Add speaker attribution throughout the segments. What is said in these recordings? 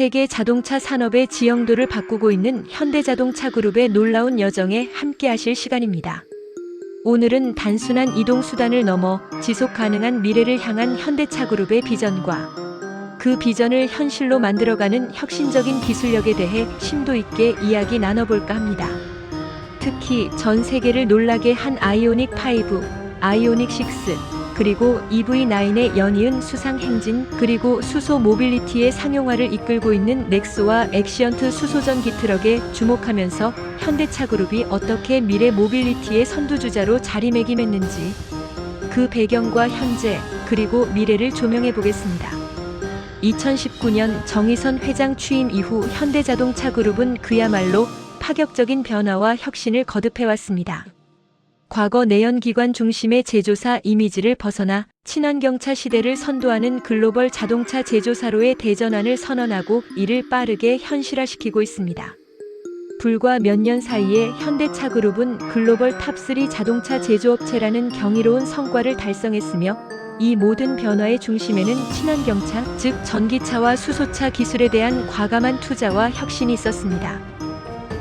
Speaker 1: 세계 자동차 산업의 지형도를 바꾸고 있는 현대자동차 그룹의 놀라운 여정에 함께하실 시간입니다. 오늘은 단순한 이동 수단을 넘어 지속 가능한 미래를 향한 현대차 그룹의 비전과 그 비전을 현실로 만들어가는 혁신적인 기술력에 대해 심도 있게 이야기 나눠볼까 합니다. 특히 전 세계를 놀라게 한 아이오닉 5, 아이오닉 6, 그리고 EV9의 연이은 수상 행진, 그리고 수소 모빌리티의 상용화를 이끌고 있는 넥소와 엑시언트 수소전기 트럭에 주목하면서 현대차 그룹이 어떻게 미래 모빌리티의 선두주자로 자리매김했는지 그 배경과 현재, 그리고 미래를 조명해 보겠습니다. 2019년 정의선 회장 취임 이후 현대자동차 그룹은 그야말로 파격적인 변화와 혁신을 거듭해왔습니다. 과거 내연기관 중심의 제조사 이미지를 벗어나 친환경차 시대를 선도하는 글로벌 자동차 제조사로의 대전환을 선언하고 이를 빠르게 현실화시키고 있습니다. 불과 몇 년 사이에 현대차 그룹은 글로벌 탑3 자동차 제조업체라는 경이로운 성과를 달성했으며 이 모든 변화의 중심에는 친환경차, 즉 전기차와 수소차 기술에 대한 과감한 투자와 혁신이 있었습니다.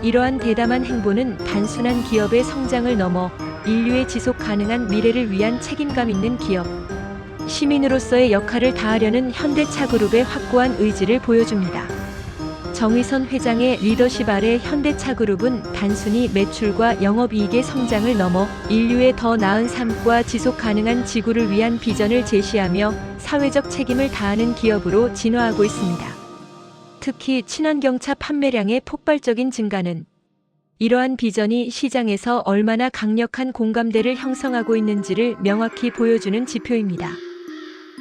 Speaker 1: 이러한 대담한 행보는 단순한 기업의 성장을 넘어 인류의 지속 가능한 미래를 위한 책임감 있는 기업, 시민으로서의 역할을 다하려는 현대차 그룹의 확고한 의지를 보여줍니다. 정의선 회장의 리더십 아래 현대차 그룹은 단순히 매출과 영업이익의 성장을 넘어 인류의 더 나은 삶과 지속 가능한 지구를 위한 비전을 제시하며 사회적 책임을 다하는 기업으로 진화하고 있습니다. 특히 친환경차 판매량의 폭발적인 증가는 이러한 비전이 시장에서 얼마나 강력한 공감대를 형성하고 있는지를 명확히 보여주는 지표입니다.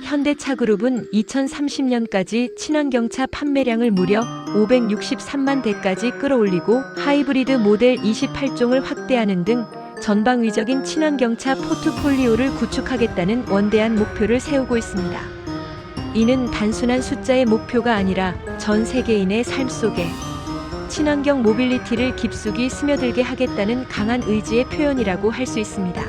Speaker 1: 현대차 그룹은 2030년까지 친환경차 판매량을 무려 563만 대까지 끌어올리고 하이브리드 모델 28종을 확대하는 등 전방위적인 친환경차 포트폴리오를 구축하겠다는 원대한 목표를 세우고 있습니다. 이는 단순한 숫자의 목표가 아니라 전 세계인의 삶 속에 친환경 모빌리티를 깊숙이 스며들게 하겠다는 강한 의지의 표현이라고 할 수 있습니다.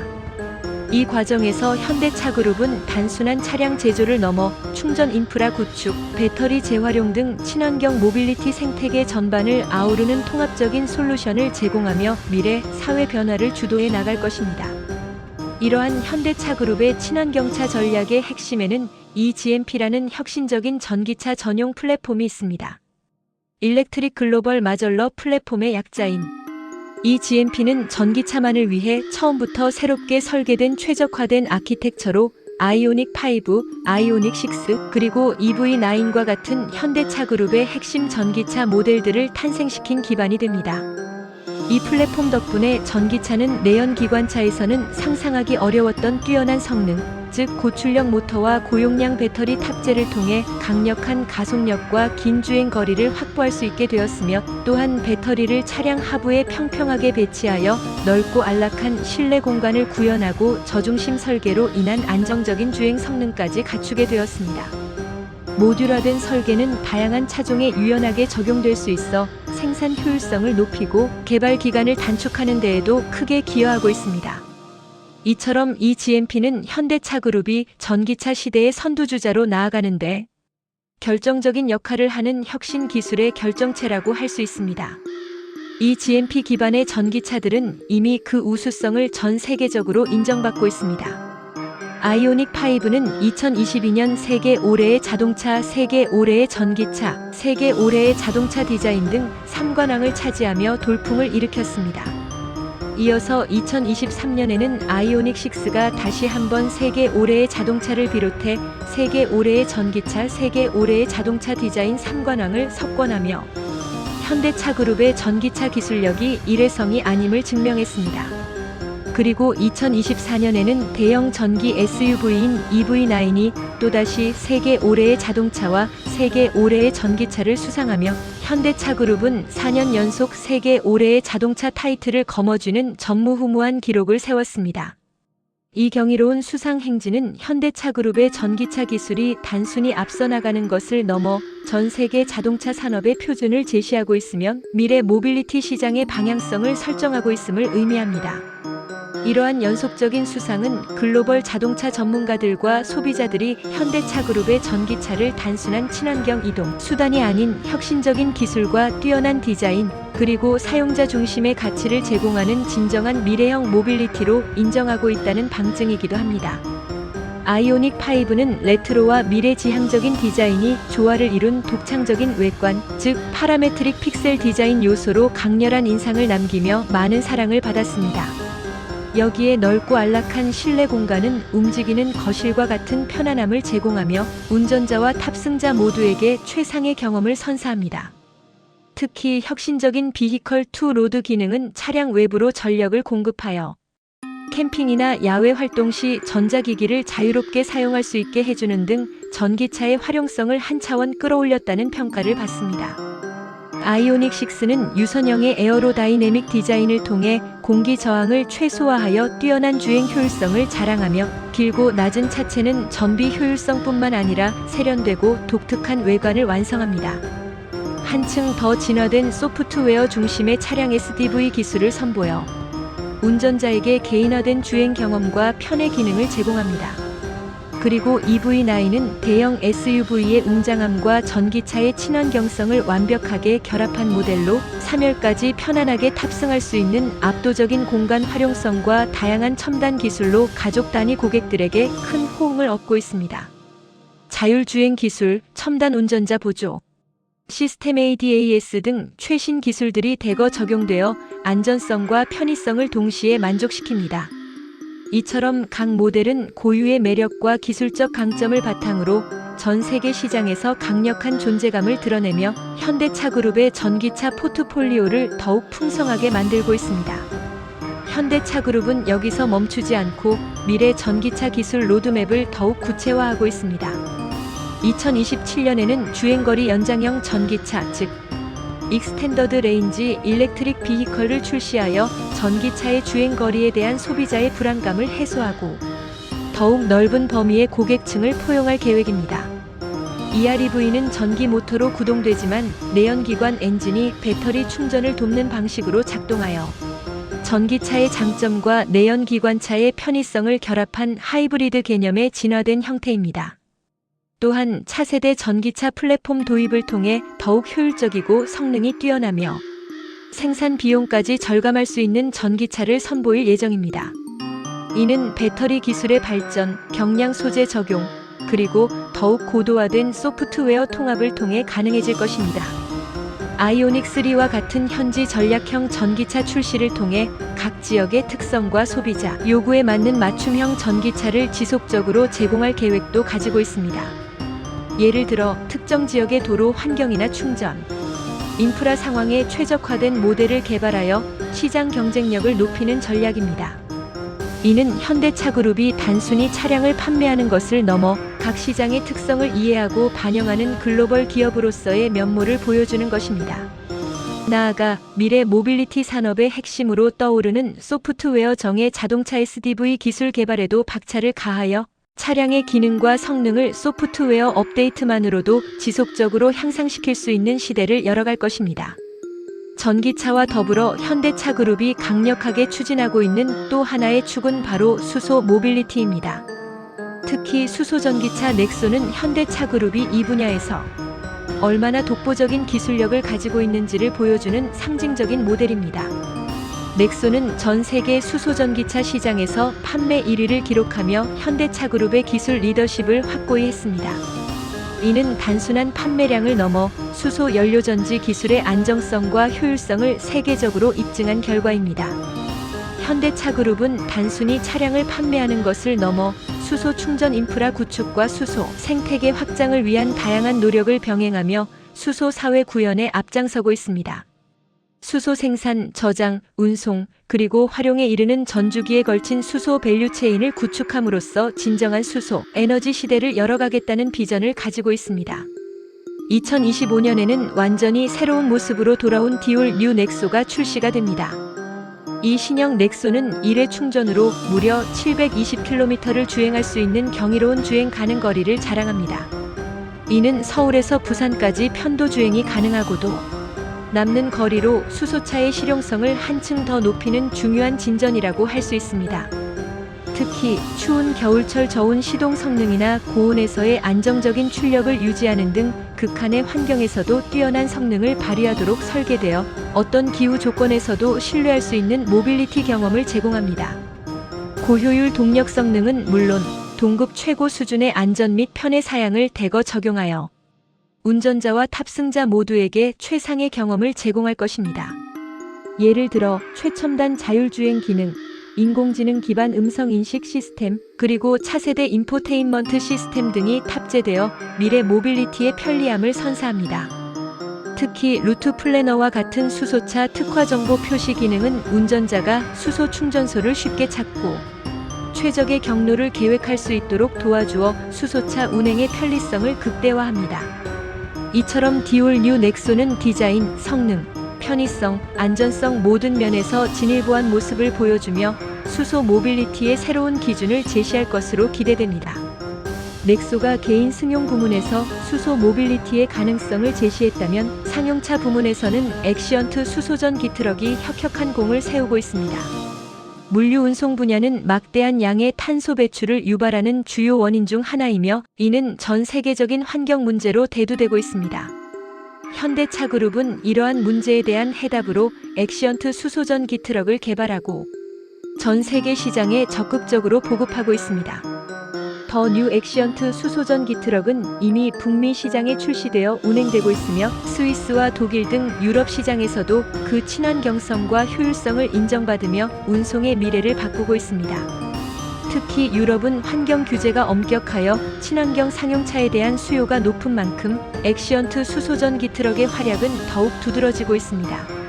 Speaker 1: 이 과정에서 현대차 그룹은 단순한 차량 제조를 넘어 충전 인프라 구축, 배터리 재활용 등 친환경 모빌리티 생태계 전반을 아우르는 통합적인 솔루션을 제공하며 미래 사회 변화를 주도해 나갈 것입니다. 이러한 현대차 그룹의 친환경차 전략의 핵심에는 eGMP라는 혁신적인 전기차 전용 플랫폼이 있습니다. 일렉트릭 글로벌 마절러 플랫폼의 약자인 eGMP는 전기차만을 위해 처음부터 새롭게 설계된 최적화된 아키텍처로 아이오닉 5, 아이오닉 6, 그리고 EV9과 같은 현대차 그룹의 핵심 전기차 모델들을 탄생시킨 기반이 됩니다. 이 플랫폼 덕분에 전기차는 내연기관차에서는 상상하기 어려웠던 뛰어난 성능, 즉 고출력 모터와 고용량 배터리 탑재를 통해 강력한 가속력과 긴 주행 거리를 확보할 수 있게 되었으며, 또한 배터리를 차량 하부에 평평하게 배치하여 넓고 안락한 실내 공간을 구현하고 저중심 설계로 인한 안정적인 주행 성능까지 갖추게 되었습니다. 모듈화된 설계는 다양한 차종에 유연하게 적용될 수 있어 생산 효율성을 높이고 개발 기간을 단축하는 데에도 크게 기여하고 있습니다. 이처럼 eGMP는 현대차 그룹이 전기차 시대의 선두주자로 나아가는데 결정적인 역할을 하는 혁신 기술의 결정체라고 할 수 있습니다. eGMP 기반의 전기차들은 이미 그 우수성을 전 세계적으로 인정받고 있습니다. 아이오닉 5는 2022년 세계 올해의 자동차, 세계 올해의 전기차, 세계 올해의 자동차 디자인 등 3관왕을 차지하며 돌풍을 일으켰습니다. 이어서 2023년에는 아이오닉 6가 다시 한번 세계 올해의 자동차를 비롯해 세계 올해의 전기차, 세계 올해의 자동차 디자인 3관왕을 석권하며 현대차 그룹의 전기차 기술력이 일회성이 아님을 증명했습니다. 그리고 2024년에는 대형 전기 SUV인 EV9이 또다시 세계 올해의 자동차와 세계 올해의 전기차를 수상하며 현대차 그룹은 4년 연속 세계 올해의 자동차 타이틀을 거머쥐는 전무후무한 기록을 세웠습니다. 이 경이로운 수상 행진은 현대차 그룹의 전기차 기술이 단순히 앞서 나가는 것을 넘어 전 세계 자동차 산업의 표준을 제시하고 있으며 미래 모빌리티 시장의 방향성을 설정하고 있음을 의미합니다. 이러한 연속적인 수상은 글로벌 자동차 전문가들과 소비자들이 현대차그룹의 전기차를 단순한 친환경 이동 수단이 아닌 혁신적인 기술과 뛰어난 디자인, 그리고 사용자 중심의 가치를 제공하는 진정한 미래형 모빌리티로 인정하고 있다는 방증이기도 합니다. 아이오닉 5는 레트로와 미래지향적인 디자인이 조화를 이룬 독창적인 외관, 즉 파라메트릭 픽셀 디자인 요소로 강렬한 인상을 남기며 많은 사랑을 받았습니다. 여기에 넓고 안락한 실내 공간은 움직이는 거실과 같은 편안함을 제공하며 운전자와 탑승자 모두에게 최상의 경험을 선사합니다. 특히 혁신적인 비히컬 투 로드 기능은 차량 외부로 전력을 공급하여 캠핑이나 야외 활동 시 전자기기를 자유롭게 사용할 수 있게 해주는 등 전기차의 활용성을 한 차원 끌어올렸다는 평가를 받습니다. 아이오닉 6는 유선형의 에어로다이내믹 디자인을 통해 공기 저항을 최소화하여 뛰어난 주행 효율성을 자랑하며 길고 낮은 차체는 전비 효율성뿐만 아니라 세련되고 독특한 외관을 완성합니다. 한층 더 진화된 소프트웨어 중심의 차량 SDV 기술을 선보여 운전자에게 개인화된 주행 경험과 편의 기능을 제공합니다. 그리고 EV9은 대형 SUV의 웅장함과 전기차의 친환경성을 완벽하게 결합한 모델로 3열까지 편안하게 탑승할 수 있는 압도적인 공간 활용성과 다양한 첨단 기술로 가족 단위 고객들에게 큰 호응을 얻고 있습니다. 자율주행 기술, 첨단 운전자 보조, 시스템 ADAS 등 최신 기술들이 대거 적용되어 안전성과 편의성을 동시에 만족시킵니다. 이처럼 각 모델은 고유의 매력과 기술적 강점을 바탕으로 전 세계 시장에서 강력한 존재감을 드러내며 현대차그룹의 전기차 포트폴리오를 더욱 풍성하게 만들고 있습니다. 현대차그룹은 여기서 멈추지 않고 미래 전기차 기술 로드맵을 더욱 구체화하고 있습니다. 2027년에는 주행거리 연장형 전기차, 즉 익스텐더드 레인지 일렉트릭 비히컬을 출시하여 전기차의 주행거리에 대한 소비자의 불안감을 해소하고 더욱 넓은 범위의 고객층을 포용할 계획입니다. EREV는 전기 모터로 구동되지만 내연기관 엔진이 배터리 충전을 돕는 방식으로 작동하여 전기차의 장점과 내연기관차의 편의성을 결합한 하이브리드 개념의 진화된 형태입니다. 또한 차세대 전기차 플랫폼 도입을 통해 더욱 효율적이고 성능이 뛰어나며 생산 비용까지 절감할 수 있는 전기차를 선보일 예정입니다. 이는 배터리 기술의 발전, 경량 소재 적용, 그리고 더욱 고도화된 소프트웨어 통합을 통해 가능해질 것입니다. 아이오닉 3와 같은 현지 전략형 전기차 출시를 통해 각 지역의 특성과 소비자 요구에 맞는 맞춤형 전기차를 지속적으로 제공할 계획도 가지고 있습니다. 예를 들어 특정 지역의 도로 환경이나 충전, 인프라 상황에 최적화된 모델을 개발하여 시장 경쟁력을 높이는 전략입니다. 이는 현대차그룹이 단순히 차량을 판매하는 것을 넘어 각 시장의 특성을 이해하고 반영하는 글로벌 기업으로서의 면모를 보여주는 것입니다. 나아가 미래 모빌리티 산업의 핵심으로 떠오르는 소프트웨어 정의 자동차 SDV 기술 개발에도 박차를 가하여 차량의 기능과 성능을 소프트웨어 업데이트만으로도 지속적으로 향상시킬 수 있는 시대를 열어갈 것입니다. 전기차와 더불어 현대차그룹이 강력하게 추진하고 있는 또 하나의 축은 바로 수소 모빌리티입니다. 특히 수소전기차 넥소는 현대차그룹이 이 분야에서 얼마나 독보적인 기술력을 가지고 있는지를 보여주는 상징적인 모델입니다. 넥소는 전 세계 수소전기차 시장에서 판매 1위를 기록하며 현대차그룹의 기술 리더십을 확고히 했습니다. 이는 단순한 판매량을 넘어 수소 연료전지 기술의 안정성과 효율성을 세계적으로 입증한 결과입니다. 현대차그룹은 단순히 차량을 판매하는 것을 넘어 수소 충전 인프라 구축과 수소 생태계 확장을 위한 다양한 노력을 병행하며 수소 사회 구현에 앞장서고 있습니다. 수소 생산, 저장, 운송, 그리고 활용에 이르는 전주기에 걸친 수소 밸류체인을 구축함으로써 진정한 수소, 에너지 시대를 열어가겠다는 비전을 가지고 있습니다. 2025년에는 완전히 새로운 모습으로 돌아온 디올 뉴 넥소가 출시가 됩니다. 이 신형 넥소는 1회 충전으로 무려 720km를 주행할 수 있는 경이로운 주행 가능 거리를 자랑합니다. 이는 서울에서 부산까지 편도 주행이 가능하고도 남는 거리로 수소차의 실용성을 한층 더 높이는 중요한 진전이라고 할 수 있습니다. 특히 추운 겨울철 저온 시동 성능이나 고온에서의 안정적인 출력을 유지하는 등 극한의 환경에서도 뛰어난 성능을 발휘하도록 설계되어 어떤 기후 조건에서도 신뢰할 수 있는 모빌리티 경험을 제공합니다. 고효율 동력 성능은 물론 동급 최고 수준의 안전 및 편의 사양을 대거 적용하여 운전자와 탑승자 모두에게 최상의 경험을 제공할 것입니다. 예를 들어 최첨단 자율주행 기능, 인공지능 기반 음성 인식 시스템, 그리고 차세대 인포테인먼트 시스템 등이 탑재되어 미래 모빌리티의 편리함을 선사합니다. 특히 루트 플래너와 같은 수소차 특화 정보 표시 기능은 운전자가 수소 충전소를 쉽게 찾고 최적의 경로를 계획할 수 있도록 도와주어 수소차 운행의 편리성을 극대화합니다. 이처럼 디올 뉴 넥소는 디자인, 성능, 편의성, 안전성 모든 면에서 진일보한 모습을 보여주며 수소 모빌리티의 새로운 기준을 제시할 것으로 기대됩니다. 넥소가 개인 승용 부문에서 수소 모빌리티의 가능성을 제시했다면 상용차 부문에서는 액시언트 수소전기 트럭이 혁혁한 공을 세우고 있습니다. 물류 운송 분야는 막대한 양의 탄소 배출을 유발하는 주요 원인 중 하나이며 이는 전 세계적인 환경 문제로 대두되고 있습니다. 현대차그룹은 이러한 문제에 대한 해답으로 액시언트 수소전기 트럭을 개발하고 전 세계 시장에 적극적으로 보급하고 있습니다. 더 뉴 액시언트 수소전기 트럭은 이미 북미 시장에 출시되어 운행되고 있으며 스위스와 독일 등 유럽 시장에서도 그 친환경성과 효율성을 인정받으며 운송의 미래를 바꾸고 있습니다. 특히 유럽은 환경 규제가 엄격하여 친환경 상용차에 대한 수요가 높은 만큼 액시언트 수소전기 트럭의 활약은 더욱 두드러지고 있습니다.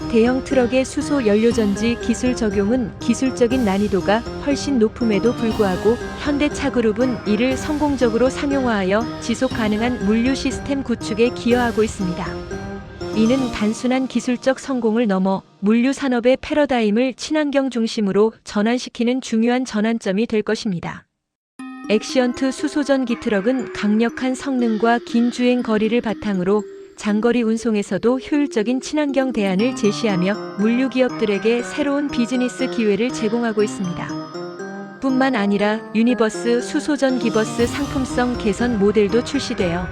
Speaker 1: 대형 트럭의 수소 연료전지 기술 적용은 기술적인 난이도가 훨씬 높음에도 불구하고 현대차그룹은 이를 성공적으로 상용화하여 지속 가능한 물류 시스템 구축에 기여하고 있습니다. 이는 단순한 기술적 성공을 넘어 물류 산업의 패러다임을 친환경 중심으로 전환시키는 중요한 전환점이 될 것입니다. 액시언트 수소전기 트럭은 강력한 성능과 긴 주행 거리를 바탕으로 장거리 운송에서도 효율적인 친환경 대안을 제시하며 물류 기업들에게 새로운 비즈니스 기회를 제공하고 있습니다. 뿐만 아니라 유니버스 수소전기버스 상품성 개선 모델도 출시되어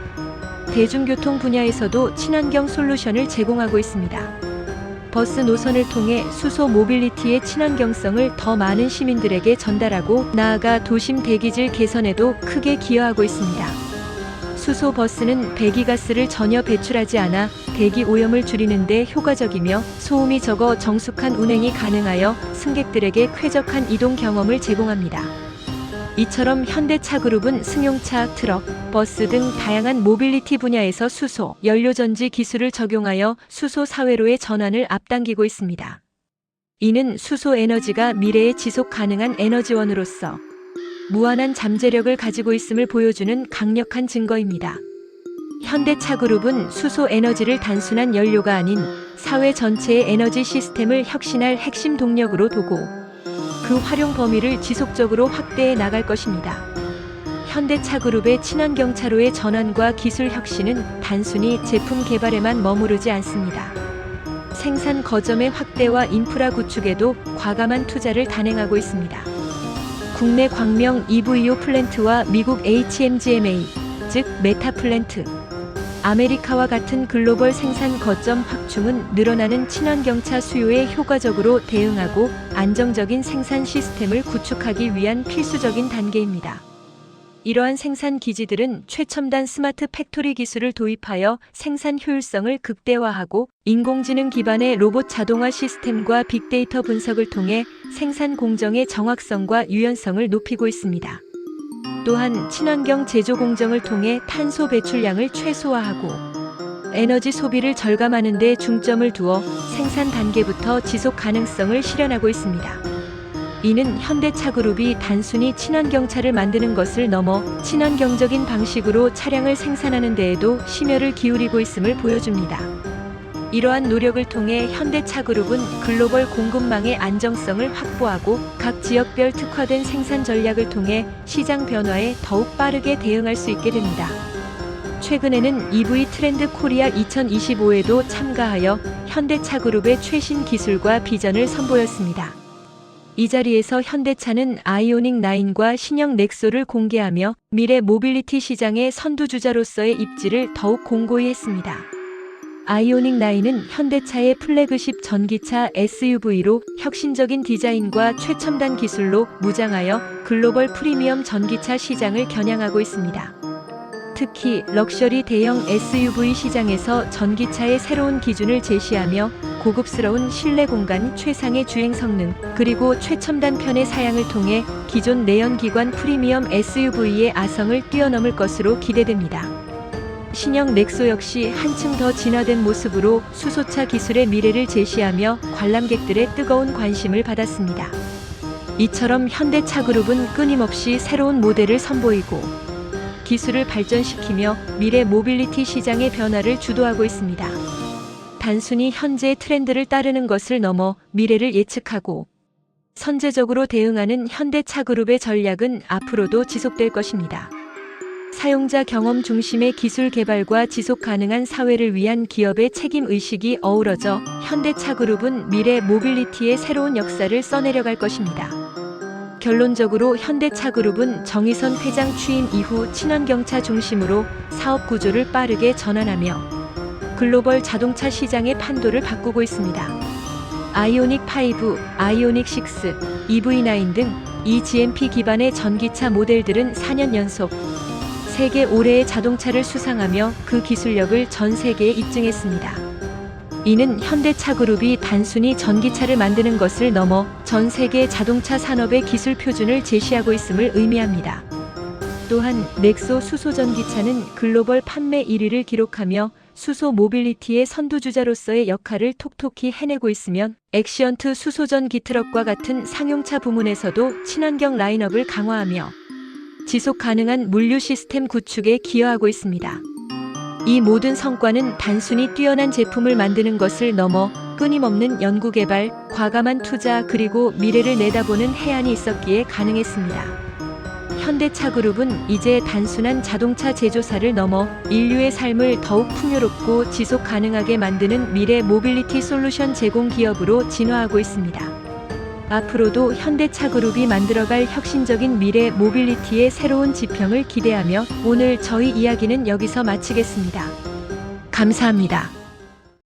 Speaker 1: 대중교통 분야에서도 친환경 솔루션을 제공하고 있습니다. 버스 노선을 통해 수소 모빌리티의 친환경성을 더 많은 시민들에게 전달하고 나아가 도심 대기질 개선에도 크게 기여하고 있습니다. 수소 버스는 배기가스를 전혀 배출하지 않아 대기 오염을 줄이는 데 효과적이며 소음이 적어 정숙한 운행이 가능하여 승객들에게 쾌적한 이동 경험을 제공합니다. 이처럼 현대차그룹은 승용차, 트럭, 버스 등 다양한 모빌리티 분야에서 수소, 연료전지 기술을 적용하여 수소 사회로의 전환을 앞당기고 있습니다. 이는 수소 에너지가 미래의 지속 가능한 에너지원으로서 무한한 잠재력을 가지고 있음을 보여주는 강력한 증거입니다. 현대차그룹은 수소 에너지를 단순한 연료가 아닌 사회 전체의 에너지 시스템을 혁신할 핵심 동력으로 두고 그 활용 범위를 지속적으로 확대해 나갈 것입니다. 현대차그룹의 친환경차로의 전환과 기술 혁신은 단순히 제품 개발에만 머무르지 않습니다. 생산 거점의 확대와 인프라 구축에도 과감한 투자를 단행하고 있습니다. 국내 광명 EVO 플랜트와 미국 HMGMA, 즉 메타 플랜트, 아메리카와 같은 글로벌 생산 거점 확충은 늘어나는 친환경차 수요에 효과적으로 대응하고 안정적인 생산 시스템을 구축하기 위한 필수적인 단계입니다. 이러한 생산 기지들은 최첨단 스마트 팩토리 기술을 도입하여 생산 효율성을 극대화하고 인공지능 기반의 로봇 자동화 시스템과 빅데이터 분석을 통해 생산 공정의 정확성과 유연성을 높이고 있습니다. 또한 친환경 제조 공정을 통해 탄소 배출량을 최소화하고 에너지 소비를 절감하는 데 중점을 두어 생산 단계부터 지속 가능성을 실현하고 있습니다. 이는 현대차그룹이 단순히 친환경차를 만드는 것을 넘어 친환경적인 방식으로 차량을 생산하는 데에도 심혈을 기울이고 있음을 보여줍니다. 이러한 노력을 통해 현대차그룹은 글로벌 공급망의 안정성을 확보하고 각 지역별 특화된 생산 전략을 통해 시장 변화에 더욱 빠르게 대응할 수 있게 됩니다. 최근에는 EV 트렌드 코리아 2025에도 참가하여 현대차그룹의 최신 기술과 비전을 선보였습니다. 이 자리에서 현대차는 아이오닉 9과 신형 넥소를 공개하며 미래 모빌리티 시장의 선두주자로서의 입지를 더욱 공고히 했습니다. 아이오닉 9은 현대차의 플래그십 전기차 SUV로 혁신적인 디자인과 최첨단 기술로 무장하여 글로벌 프리미엄 전기차 시장을 겨냥하고 있습니다. 특히 럭셔리 대형 SUV 시장에서 전기차의 새로운 기준을 제시하며 고급스러운 실내 공간, 최상의 주행 성능, 그리고 최첨단 편의 사양을 통해 기존 내연기관 프리미엄 SUV의 아성을 뛰어넘을 것으로 기대됩니다. 신형 넥소 역시 한층 더 진화된 모습으로 수소차 기술의 미래를 제시하며 관람객들의 뜨거운 관심을 받았습니다. 이처럼 현대차그룹은 끊임없이 새로운 모델을 선보이고 기술을 발전시키며 미래 모빌리티 시장의 변화를 주도하고 있습니다. 단순히 현재의 트렌드를 따르는 것을 넘어 미래를 예측하고 선제적으로 대응하는 현대차그룹의 전략은 앞으로도 지속될 것입니다. 사용자 경험 중심의 기술 개발과 지속 가능한 사회를 위한 기업의 책임 의식이 어우러져 현대차그룹은 미래 모빌리티의 새로운 역사를 써내려갈 것입니다. 결론적으로 현대차그룹은 정의선 회장 취임 이후 친환경차 중심으로 사업 구조를 빠르게 전환하며 글로벌 자동차 시장의 판도를 바꾸고 있습니다. 아이오닉 5, 아이오닉 6, EV9 등 eGMP 기반의 전기차 모델들은 4년 연속 세계 올해의 자동차를 수상하며 그 기술력을 전 세계에 입증했습니다. 이는 현대차그룹이 단순히 전기차를 만드는 것을 넘어 전 세계 자동차 산업의 기술 표준을 제시하고 있음을 의미합니다. 또한 넥소 수소전기차는 글로벌 판매 1위를 기록하며 수소 모빌리티의 선두주자로서의 역할을 톡톡히 해내고 있으며 엑시언트 수소전기 트럭과 같은 상용차 부문에서도 친환경 라인업을 강화하며 지속 가능한 물류 시스템 구축에 기여하고 있습니다. 이 모든 성과는 단순히 뛰어난 제품을 만드는 것을 넘어 끊임없는 연구개발, 과감한 투자 그리고 미래를 내다보는 해안이 있었기에 가능했습니다. 현대차그룹은 이제 단순한 자동차 제조사를 넘어 인류의 삶을 더욱 풍요롭고 지속 가능하게 만드는 미래 모빌리티 솔루션 제공 기업으로 진화하고 있습니다. 앞으로도 현대차그룹이 만들어갈 혁신적인 미래 모빌리티의 새로운 지평을 기대하며 오늘 저희 이야기는 여기서 마치겠습니다. 감사합니다.